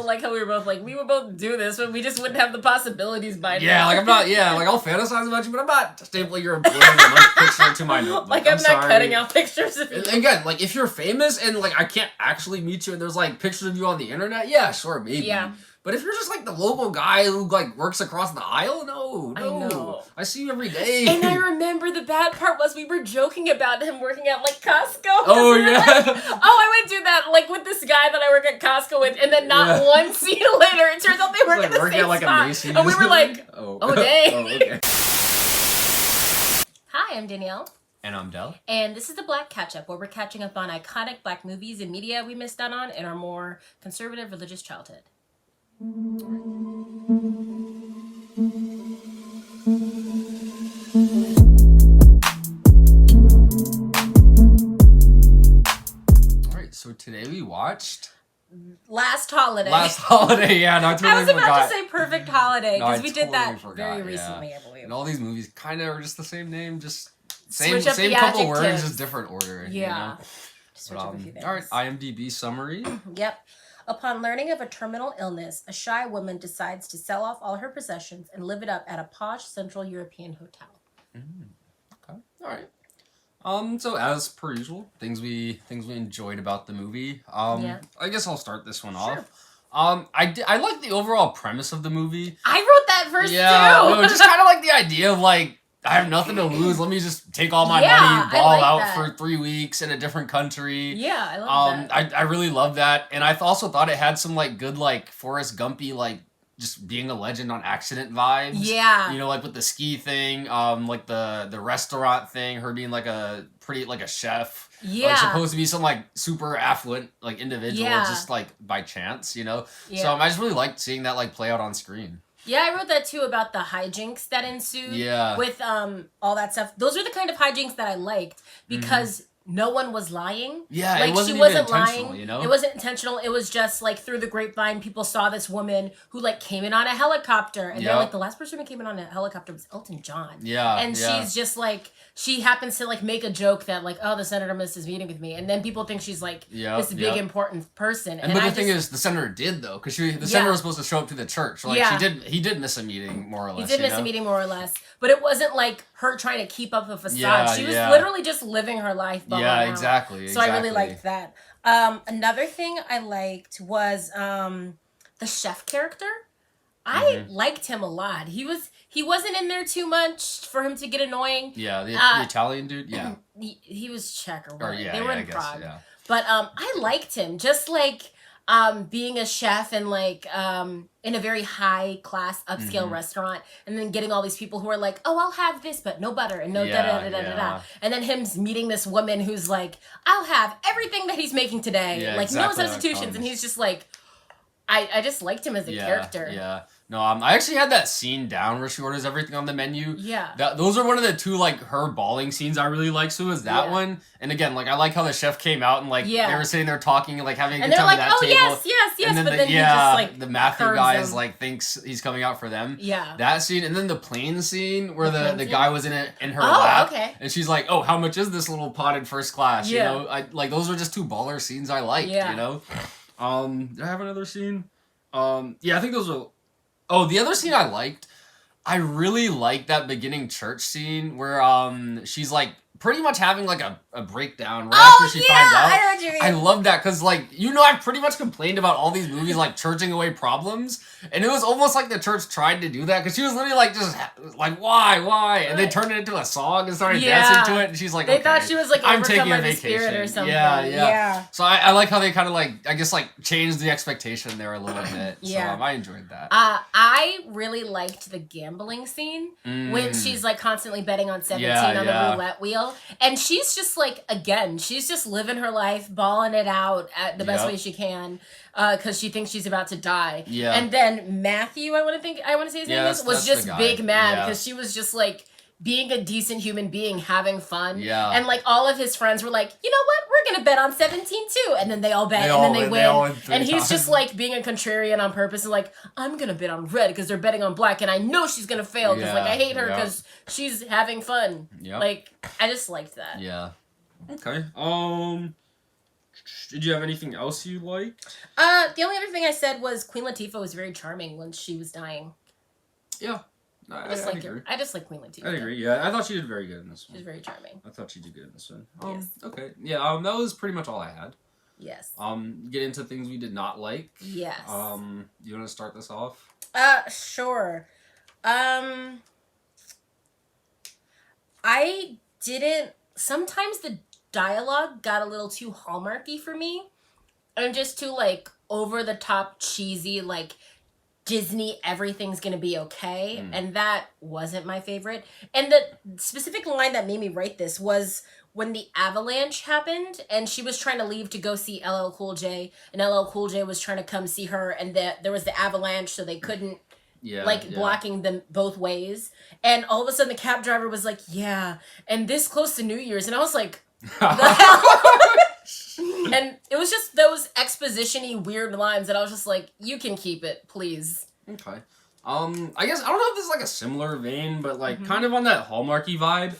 like how we were both like, we would both do this, but we just wouldn't have the possibilities by now. Yeah, like I'm not, like I'll fantasize about you, but I'm not stapling your employment picture to my notebook. Like I'm not cutting out pictures of you. Again, like if you're famous and like I can't actually meet you and there's like pictures of you on the internet, yeah, sure, maybe. Yeah. But if you're just like the local guy who like works across the aisle, no. I know. I see you every day. And I remember the bad part was we were joking about him working at like Costco. Oh yeah. Like, I would do that like with this guy that I work at Costco with, and then not one scene later, it turns out they work at the same like spot. A Macy's. And we were like, oh dang. Oh, okay. Hi, I'm Danielle. And I'm Del. And this is the Black Catch-Up, where we're catching up on iconic black movies and media we missed out on in our more conservative religious childhood. Alright, so today we watched... Last Holiday. Yeah, no, I totally I was about forgot. to say Perfect Holiday, because we did that forgot, very recently, I believe. And all these movies kind of are just the same name, just Switch up same the couple adjectives. words, just different order. Yeah. You know? Switch up a few things. Alright, IMDb summary. Yep. Upon learning of a terminal illness, a shy woman decides to sell off all her possessions and live it up at a posh Central European hotel. Okay. Alright. So as per usual, things we enjoyed about the movie. I guess I'll start this one off. I like the overall premise of the movie. I wrote that verse too. No, just kind of like the idea of like, I have nothing to lose. Let me just take all my money, ball out for 3 weeks in a different country. Yeah, I love that. I really love that, and I also thought it had some like good like Forrest Gumpy like just being a legend on accident vibes. Yeah, you know, like with the ski thing, like the restaurant thing, her being like a pretty like a chef. Yeah, like supposed to be some like super affluent like individual, just like by chance, you know. Yeah. So I just really liked seeing that like play out on screen. Yeah, I wrote that too about the hijinks that ensued. Yeah. With all that stuff. Those are the kind of hijinks that I liked because no one was lying. Yeah, like it wasn't she wasn't even intentional, lying. you know? It wasn't intentional. It was just like through the grapevine, people saw this woman who like came in on a helicopter, and they're like, the last person who came in on a helicopter was Elton John. Yeah, and she's just like, she happens to like make a joke that like, oh, the senator missed his meeting with me, and then people think she's like this big important person. But the thing is, the senator did though, because the senator was supposed to show up to the church. So, like he did miss a meeting more or less. He did miss a meeting more or less, but it wasn't like her trying to keep up a facade. Yeah, she was literally just living her life. Exactly. So I really liked that. Another thing I liked was the chef character. I liked him a lot. He wasn't in there too much for him to get annoying. Yeah, the Italian dude. Yeah, he was Czech or what? Yeah, they were in I guess, Prague. yeah. But I liked him, just like being a chef and like in a very high class upscale restaurant, and then getting all these people who are like, oh, I'll have this but no butter and no da da da da da da, and then him meeting this woman who's like, I'll have everything that he's making today, like no substitutions, and he's just like, I just liked him as a character. Yeah. No, I actually had that scene down where she orders everything on the menu. Yeah. Those are one of the two, like, her bawling scenes I really like. So it was that one. And again, like, I like how the chef came out and, like, they were sitting there talking and, like, having a good time at that table. And they're like, oh, yes. And then but then he just, like, the Matthew guy is, them. like, thinks he's coming out for them. Yeah. That scene. And then the plane scene where the guy was in her lap. Okay. And she's like, oh, how much is this little potted first class? You know? Like, those are just two baller scenes I liked, you know? Did I have another scene? I think those were... Oh, the other scene I liked, I really liked that beginning church scene where she's like pretty much having like a breakdown right after she finds out. I know what you mean. I love that because like, you know, I've pretty much complained about all these movies like churching away problems, and it was almost like the church tried to do that because she was literally like just like why, and they turned it into a song and started dancing to it, and she's like, they thought she was like I'm overcome taking by a the vacation. spirit or something. Yeah. So I like how they kind of like, I guess like changed the expectation there a little bit. So I enjoyed that. I really liked the gambling scene when she's like constantly betting on 17 on the roulette wheel, and she's just like, again, she's just living her life, balling it out at the best way she can, because she thinks she's about to die. Yeah. And then Matthew, I want to say his name was just big mad because she was just like being a decent human being, having fun. Yeah. And like all of his friends were like, you know what? We're gonna bet on 17 too. And then they all bet, and then they win. And he's just like being a contrarian on purpose and like, I'm gonna bet on red because they're betting on black, and I know she's gonna fail because like I hate her because she's having fun. Like I just liked that. Yeah. Okay. Did you have anything else you liked? The only other thing I said was Queen Latifah was very charming when she was dying. Yeah. I agree. I just like Queen Latifah. I agree. Yeah, I thought she did very good in this one. She was very charming. I thought she did good in this one. Yes. Okay. Yeah. That was pretty much all I had. Yes. Get into things we did not like. Yes. You want to start this off? Sure. I didn't. Sometimes the dialogue got a little too hallmarky for me, and just too like over the top cheesy, like Disney, everything's gonna be okay, and that wasn't my favorite. And the specific line that made me write this was when the avalanche happened, and she was trying to leave to go see LL Cool J, and LL Cool J was trying to come see her, and there was the avalanche, so they couldn't. Blocking them both ways, and all of a sudden the cab driver was like, "Yeah," and this close to New Year's, and I was like, "The hell?" And it was just those exposition-y weird lines that I was just like, "You can keep it, please." Okay. I guess I don't know if this is like a similar vein, but like kind of on that Hallmarky vibe.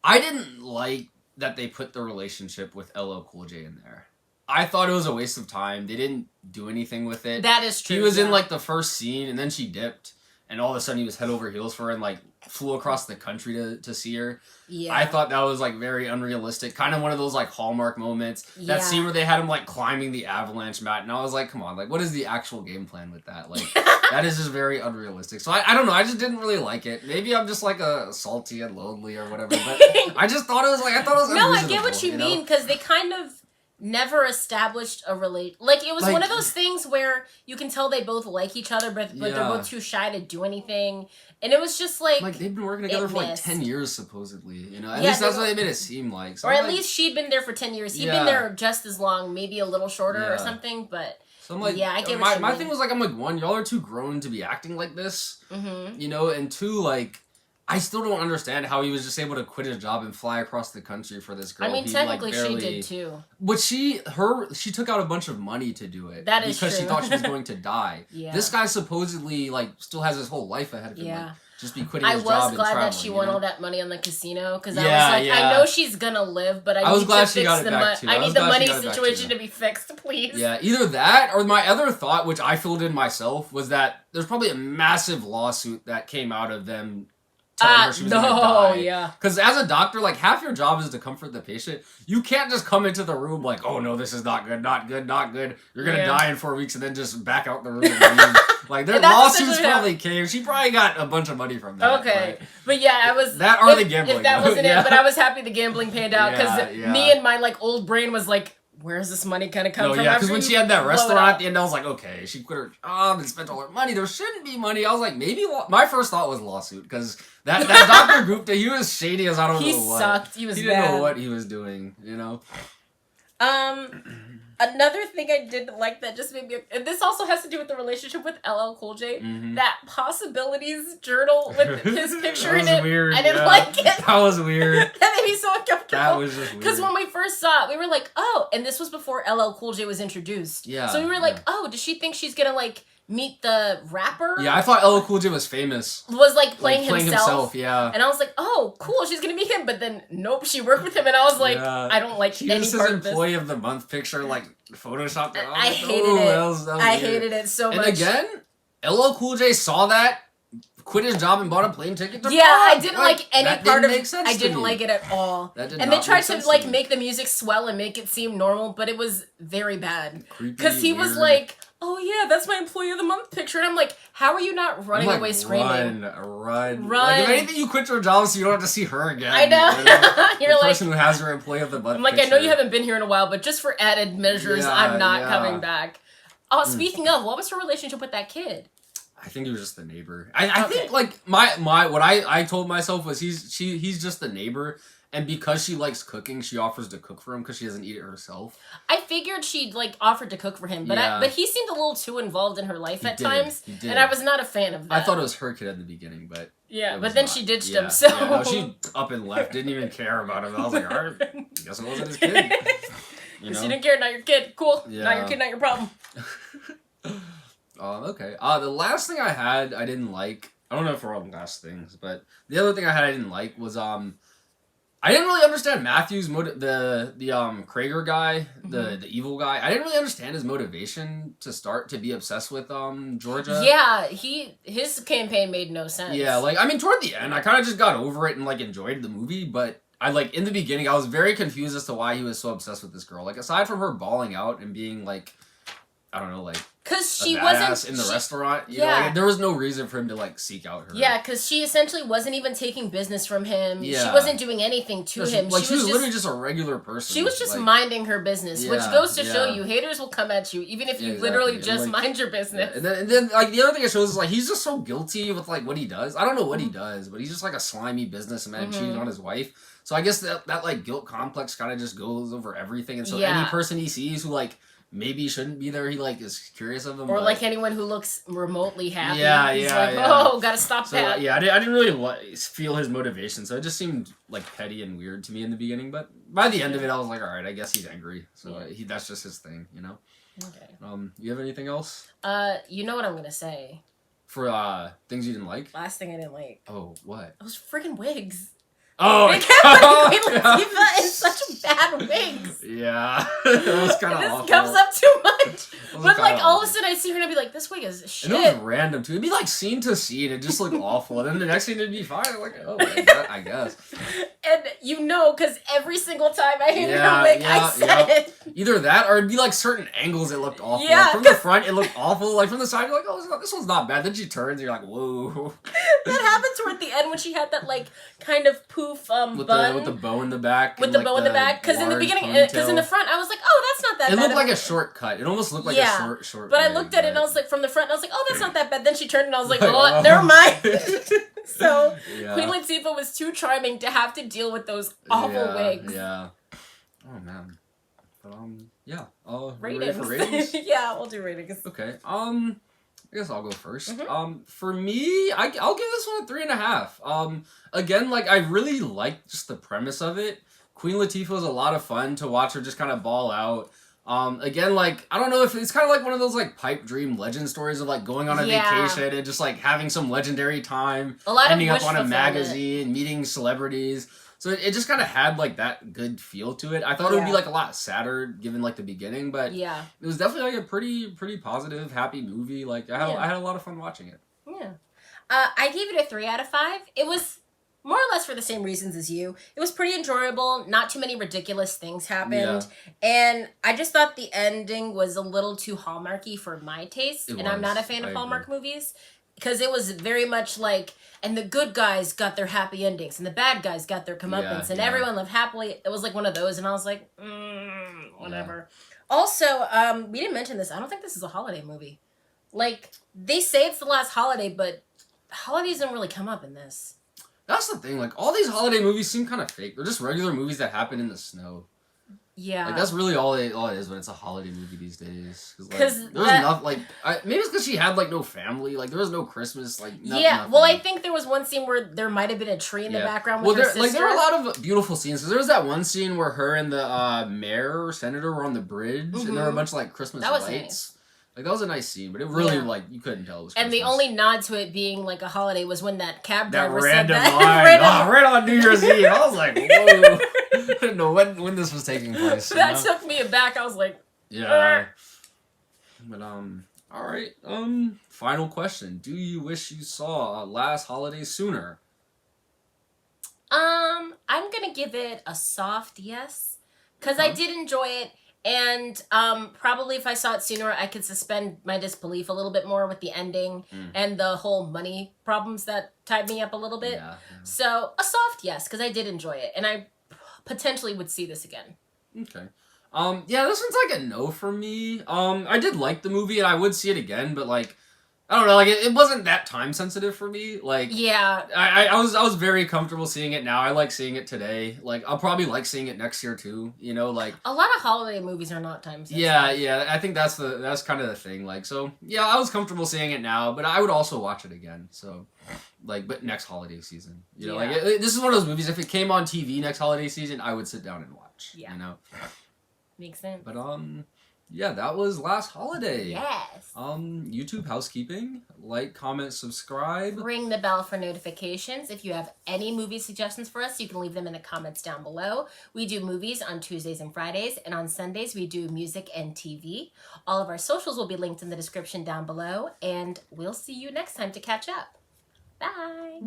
I didn't like that they put the relationship with LL Cool J in there. I thought it was a waste of time. They didn't do anything with it. That is true. He was in like the first scene, and then she dipped, and all of a sudden he was head over heels for her and like flew across the country to see her. Yeah. I thought that was like very unrealistic. Kind of one of those like Hallmark moments. Yeah. That scene where they had him like climbing the avalanche mat, and I was like, come on, like what is the actual game plan with that? Like that is just very unrealistic. So I don't know. I just didn't really like it. Maybe I'm just like a salty and lonely or whatever. But I just thought it was like No, I get what you mean because they kind of never established a like it was one of those things where you can tell they both like each other but they're both too shy to do anything, and it was just like they've been working together for like 10 years supposedly, you know, at least that's what they made it seem like, so or at least she'd been there for 10 years, he'd been there just as long, maybe a little shorter or something, but so I'm like, I get what my thing was like, I'm like, one, y'all are too grown to be acting like this, you know, and two, like I still don't understand how he was just able to quit his job and fly across the country for this girl. I mean, technically she did too. But she took out a bunch of money to do it. That is because true. she thought she was going to die. Yeah. This guy supposedly like still has his whole life ahead of him. Yeah. Like, just be quitting his his job and I was glad traveling, that she won all that money on the casino because I was like, I know she's gonna live, but I need to fix the money. I need the money situation to be fixed, please. Yeah, either that or my other thought, which I filled in myself, was that there's probably a massive lawsuit that came out of them telling her she was gonna die. Yeah. Because as a doctor, like half your job is to comfort the patient. You can't just come into the room like, oh no, this is not good, not good, not good. You're gonna die in 4 weeks, and then just back out the room. And leave. Like their lawsuits probably came. She probably got a bunch of money from that. Okay, but yeah, I was that or the gambling. If that wasn't it, but I was happy the gambling panned out because me and my like old brain was like, where's this money gonna come from? Yeah, because when she had that restaurant at the end, I was like, okay, she quit her job and spent all her money. There shouldn't be money. I was like, maybe my first thought was lawsuit because that Dr. Gupta, he was shady as I don't know what. He sucked. He didn't know what he was doing, you know? Another thing I didn't like that just made me... And this also has to do with the relationship with LL Cool J. That Possibilities journal with his picture in it. Weird, I didn't like it. That was weird. That made me so uncomfortable. That was just weird. Because when we first saw it, we were like, oh, and this was before LL Cool J was introduced. Yeah. So we were like, oh, does she think she's gonna, like, meet the rapper? Yeah, I thought LL Cool J was famous. Was, like, playing himself. Yeah. And I was like, oh, cool, she's gonna meet him. But then, nope, she worked with him. And I was like, I don't like any part of this. She used his employee of the month picture, like, photoshopped it. I hated it. That was I hated it so much. And again, LL Cool J saw that, quit his job and bought a plane ticket to I didn't like any part of it. I didn't like it at all. And they tried to like make the music swell and make it seem normal, but it was very bad. Because he was like, oh yeah, that's my employee of the month picture. And I'm like, how are you not running away screaming? Run. Like, if anything, you quit your job so you don't have to see her again. I know. You're the person who has her employee of the month I'm like, picture. I know you haven't been here in a while, but just for added measures, I'm not coming back. Oh, speaking of, what was her relationship with that kid? I think he was just the neighbor. I think like my what I told myself was he's just the neighbor, and because she likes cooking, she offers to cook for him because she doesn't eat it herself. I figured she'd like offered to cook for him, but but he seemed a little too involved in her life at times, and I was not a fan of that. I thought it was her kid at the beginning, but but then she ditched him. So no, she up and left, didn't even care about him. I was like, all right, I guess it wasn't his kid. You know? She didn't care. Not your kid. Cool. Not your kid. Not your problem. Okay. The last thing I had, I didn't like. I don't know if we're all last things, but the other thing I had I didn't like was I I didn't really understand Matthew's the Krager guy, the evil guy. I didn't really understand his motivation to start to be obsessed with Georgia. Yeah, his campaign made no sense. Yeah, like I mean, toward the end, I kind of just got over it and like enjoyed the movie, but I like in the beginning, I was very confused as to why he was so obsessed with this girl. Like aside from her bawling out and being like, I don't know, like. Because she wasn't in the restaurant. You know, like, there was no reason for him to like seek out her. Yeah, because she essentially wasn't even taking business from him. Yeah. She wasn't doing anything to him. Like she was literally just a regular person. She was just minding her business, which goes to show you haters will come at you even if you literally just mind your business. Yeah. And then like the other thing it shows is like he's just so guilty with like what he does. I don't know what he does, but he's just like a slimy businessman cheating on his wife. So I guess that like guilt complex kind of just goes over everything, and so any person he sees who like. Maybe shouldn't be there. He like is curious of him, or like anyone who looks remotely happy. He's oh, gotta stop that. I didn't really feel his motivation, so it just seemed like petty and weird to me in the beginning. But by the end of it, I was like, all right, I guess he's angry. So that's just his thing, you know. Okay. You have anything else? You know what I'm gonna say. For things you didn't like. Last thing I didn't like. Oh, what? Those friggin' wigs. Oh, they kept putting Queen Latifah in such bad wigs. Yeah, it was kind of awful. This comes up too much. But like all of a sudden, I see her and I'd be like, "This wig is shit." And it was random too. It'd be like scene to scene. It just looked awful. And then the next scene it'd be fine. I'm like, oh, I guess. And you know, because every single time I hated her wig, I said it. Either that, or it'd be like certain angles it looked awful. Yeah, like from the front, it looked awful. Like from the side, you're like, oh, this one's not bad. Then she turns, and you're like, whoa. That happened toward the end when she had that like kind of poof bun with the bow in the back. With the bow in the back, because in the beginning, because in the front, I was like, oh, that's not that bad. It looked like a shortcut. It almost looked like a short. But I looked at it and I was like, from the front, and I was like, oh, that's not that bad. Then she turned and I was like, oh, never mind. So Queen Latifah was too charming to have to deal with those awful wigs. Yeah. Oh man. But yeah. Ratings. Ready for ratings? Yeah, we'll do ratings. Okay. I guess I'll go first. For me, I'll give this one a 3.5. Again, like I really liked just the premise of it. Queen Latifah was a lot of fun to watch her just kind of ball out. Again, like I don't know if it's kind of like one of those like pipe dream legend stories of like going on a vacation and just like having some legendary time, ending up on a magazine, meeting celebrities. So it just kind of had like that good feel to it. I thought it would be like a lot sadder given like the beginning, but it was definitely like a pretty positive, happy movie. Like I had a lot of fun watching it. Yeah, I gave it a 3 out of 5. It was more or less for the same reasons as you. It was pretty enjoyable. Not too many ridiculous things happened, and I just thought the ending was a little too Hallmarky for my taste, and I'm not a fan of Hallmark movies. Because it was very much like, and the good guys got their happy endings, and the bad guys got their comeuppance, and everyone lived happily. It was like one of those, and I was like, whatever. Yeah. Also, we didn't mention this. I don't think this is a holiday movie. Like, they say it's the last holiday, but holidays don't really come up in this. That's the thing. Like, all these holiday movies seem kind of fake. They're just regular movies that happen in the snow. Yeah, like that's really all it is when it's a holiday movie these days. Because like, there's enough. Like maybe it's because she had like no family. Like there was no Christmas. Like nothing. Well, I think there was one scene where there might have been a tree in the background with her sister. Like there were a lot of beautiful scenes. Because there was that one scene where her and the mayor or senator were on the bridge, and there were a bunch of like Christmas lights. Nice. Like that was a nice scene, but it really like you couldn't tell it was Christmas. And the only nod to it being like a holiday was when that cab driver said that. Line. Right on New Year's Eve. I was like, whoa. I didn't know when this was taking place. That took me aback. I was like, yeah. But all right. Final question: do you wish you saw Last Holiday sooner? I'm gonna give it a soft yes, because I did enjoy it. And probably if I saw it sooner, I could suspend my disbelief a little bit more with the ending and the whole money problems that tied me up a little bit. Yeah. So a soft yes, because I did enjoy it, and I potentially would see this again. Okay. Yeah, this one's like a no for me. I did like the movie, and I would see it again, but like, I don't know, like it wasn't that time sensitive for me. Like, yeah, I was very comfortable seeing it now. I like seeing it today. Like, I'll probably like seeing it next year too. You know, like a lot of holiday movies are not time sensitive. Yeah. I think that's kind of the thing. Like, so yeah, I was comfortable seeing it now, but I would also watch it again. So, like, but next holiday season, you know, like this is one of those movies. If it came on TV next holiday season, I would sit down and watch. Yeah, you know, makes sense. But Yeah, that was last holiday. Yes. YouTube housekeeping. Like, comment, subscribe. Ring the bell for notifications. If you have any movie suggestions for us, you can leave them in the comments down below. We do movies on Tuesdays and Fridays, and on Sundays we do music and TV. All of our socials will be linked in the description down below, and we'll see you next time to catch up. Bye.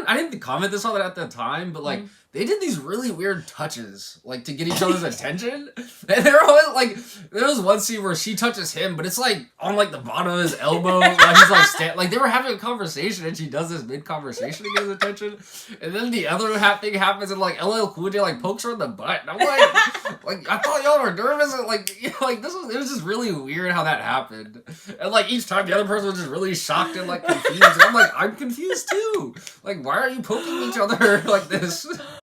I didn't comment this on it at the time, but like they did these really weird touches, like to get each other's attention. And they're always like, there was one scene where she touches him, but it's like on like the bottom of his elbow, like he's like they were having a conversation, and she does this mid conversation to get his attention. And then the other thing happens, and like LL Cool J like pokes her in the butt, and I'm like I thought y'all were nervous, and like it was just really weird how that happened. And like each time the other person was just really shocked and like confused. And I'm like, I'm confused too. Like, why are you poking each other like this?